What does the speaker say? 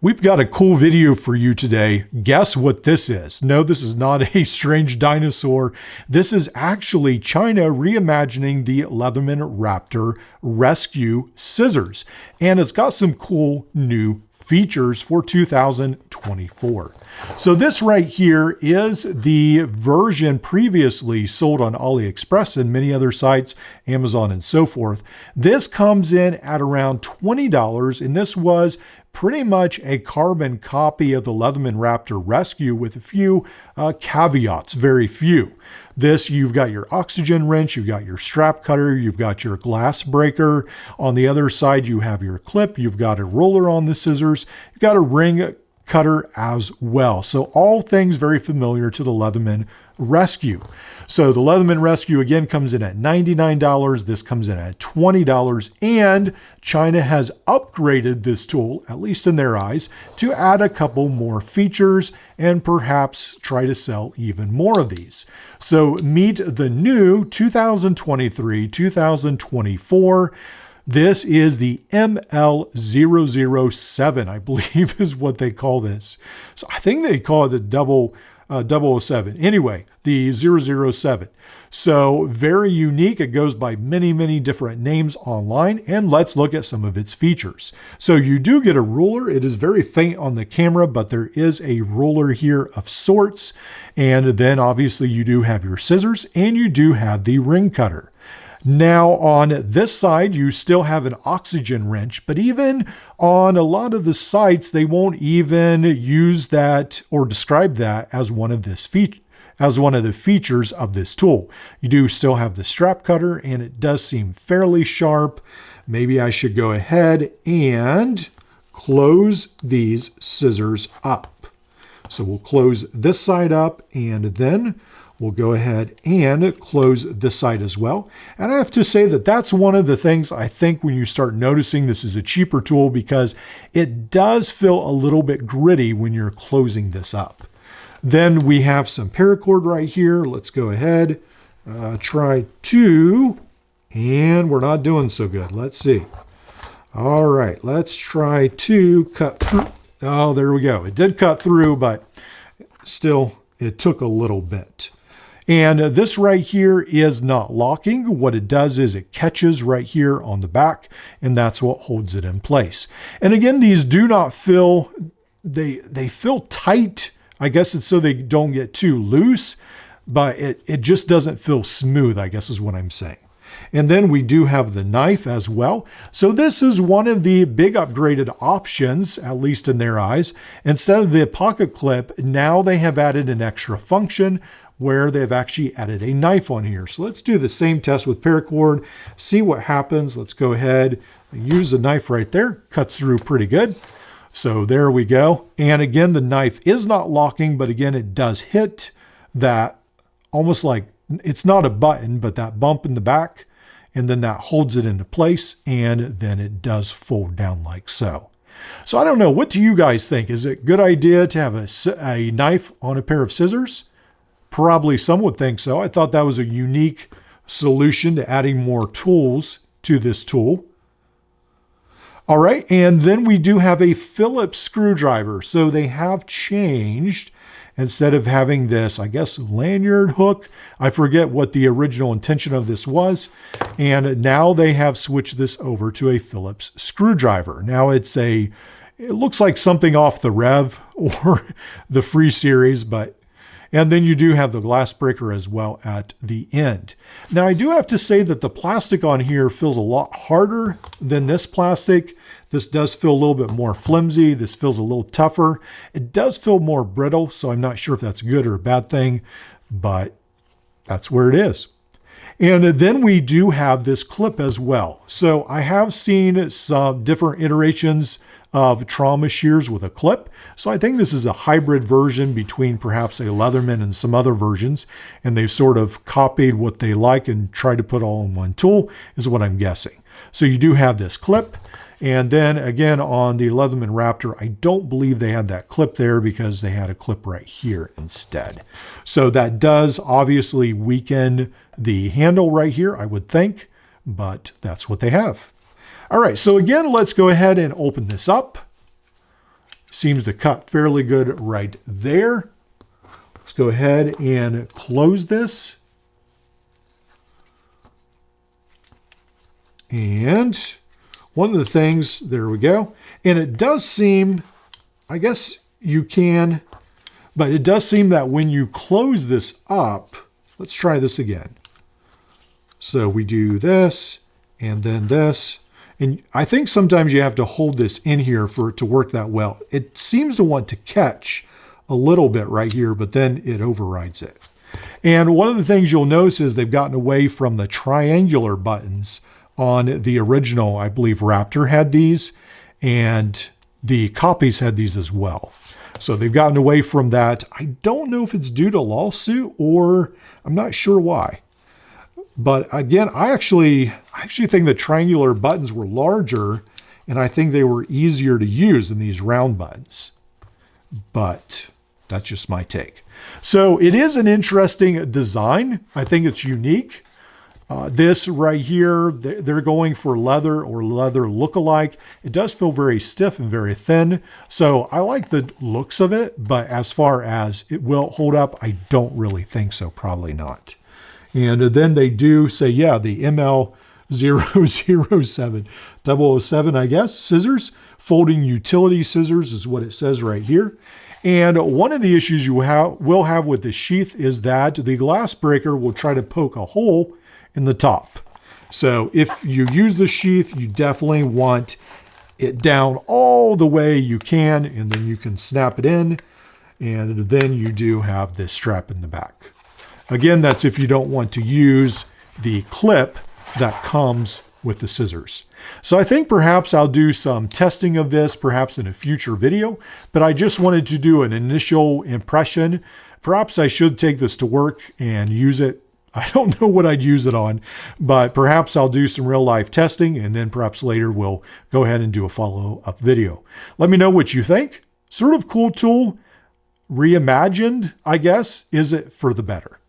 We've got a cool video for you today. Guess what this is? No, this is not a strange dinosaur. This is actually China reimagining the Leatherman Raptor rescue scissors. And it's got some cool new features for 2024. So this right here is the version previously sold on AliExpress and many other sites, Amazon and so forth. This comes in at around $20, and this was pretty much a carbon copy of the Leatherman Raptor Rescue with a few caveats, very few. This, you've got your oxygen wrench, you've got your strap cutter, you've got your glass breaker. On the other side, you have your clip, you've got a roller on the scissors, you've got a ring cutter as well. So all things very familiar to the Leatherman Rescue. So the Leatherman Rescue again comes in at $99. This comes in at $20, and China has upgraded this tool, at least in their eyes, to add a couple more features and perhaps try to sell even more of these. So meet the new 2023-2024. This is the ML007, I believe is what they call this. So I think they call it the 007. Anyway, the 007. So very unique. It goes by many, many different names online. And let's look at some of its features. So you do get a ruler. It is very faint on the camera, but there is a ruler here of sorts. And then obviously you do have your scissors and you do have the ring cutter. Now on this side, you still have an oxygen wrench, but even on a lot of the sites, they won't even use that or describe that as one of the features of this tool. You do still have the strap cutter, and it does seem fairly sharp. Maybe I should go ahead and close these scissors up. So we'll close this side up, and then we'll go ahead and close this side as well. And I have to say that that's one of the things I think when you start noticing this is a cheaper tool, because it does feel a little bit gritty when you're closing this up. Then we have some paracord right here. Let's go ahead, try two, and we're not doing so good. Let's see. All right, let's try to cut through. Oh, there we go. It did cut through, but still it took a little bit. And this right here is not locking. What it does is it catches right here on the back, and that's what holds it in place. And again, these do not feel, they feel tight. I guess it's so they don't get too loose, but it just doesn't feel smooth, I guess is what I'm saying. And then we do have the knife as well. So this is one of the big upgraded options, at least in their eyes. Instead of the pocket clip, now they have added an extra function where they've actually added a knife on here. So let's do the same test with paracord, see what happens. Let's go ahead, use the knife right there, cuts through pretty good. So there we go. And again, the knife is not locking, but again, it does hit that almost like, it's not a button, but that bump in the back, and then that holds it into place, and then it does fold down like so. So I don't know, what do you guys think? Is it a good idea to have a knife on a pair of scissors? Probably some would think so. I thought that was a unique solution to adding more tools to this tool. All right, and then we do have a Phillips screwdriver. So they have changed, instead of having this, I guess, lanyard hook. I forget what the original intention of this was. And now they have switched this over to a Phillips screwdriver. Now it looks like something off the Rev or the Free series, and then you do have the glass breaker as well at the end. Now, I do have to say that the plastic on here feels a lot harder than this plastic. This does feel a little bit more flimsy. This feels a little tougher. It does feel more brittle, so I'm not sure if that's a good or a bad thing, but that's where it is. And then we do have this clip as well. So I have seen some different iterations of trauma shears with a clip. So I think this is a hybrid version between perhaps a Leatherman and some other versions. And they've sort of copied what they like and tried to put all in one tool, is what I'm guessing. So you do have this clip. And then again, on the Leatherman Raptor, I don't believe they had that clip there because they had a clip right here instead. So that does obviously weaken the handle right here, I would think, but that's what they have. All right, so again, let's go ahead and open this up. seems to cut fairly good right there. Let's go ahead and close this. And one of the things, there we go. And it does seem, I guess you can, but it does seem that when you close this up, let's try this again. So we do this and then this. And I think sometimes you have to hold this in here for it to work that well. It seems to want to catch a little bit right here, but then it overrides it. And one of the things you'll notice is they've gotten away from the triangular buttons on the original. I believe Raptor had these, and the copies had these as well. So they've gotten away from that. I don't know if it's due to lawsuit or I'm not sure why. But again, I actually think the triangular buttons were larger, and I think they were easier to use than these round buttons. But that's just my take. So it is an interesting design. I think it's unique. This right here, they're going for leather or leather lookalike. It does feel very stiff and very thin. So I like the looks of it, but as far as it will hold up, I don't really think so. Probably not. And then they do say, yeah, the ML007, 007, I guess, scissors, folding utility scissors is what it says right here. And one of the issues you will have with the sheath is that the glass breaker will try to poke a hole in the top. So if you use the sheath, you definitely want it down all the way you can, and then you can snap it in, and then you do have this strap in the back. Again, that's if you don't want to use the clip that comes with the scissors. So I think perhaps I'll do some testing of this, perhaps in a future video, but I just wanted to do an initial impression. Perhaps I should take this to work and use it. I don't know what I'd use it on, but perhaps I'll do some real life testing, and then perhaps later we'll go ahead and do a follow-up video. Let me know what you think. Sort of cool tool, reimagined, I guess. Is it for the better?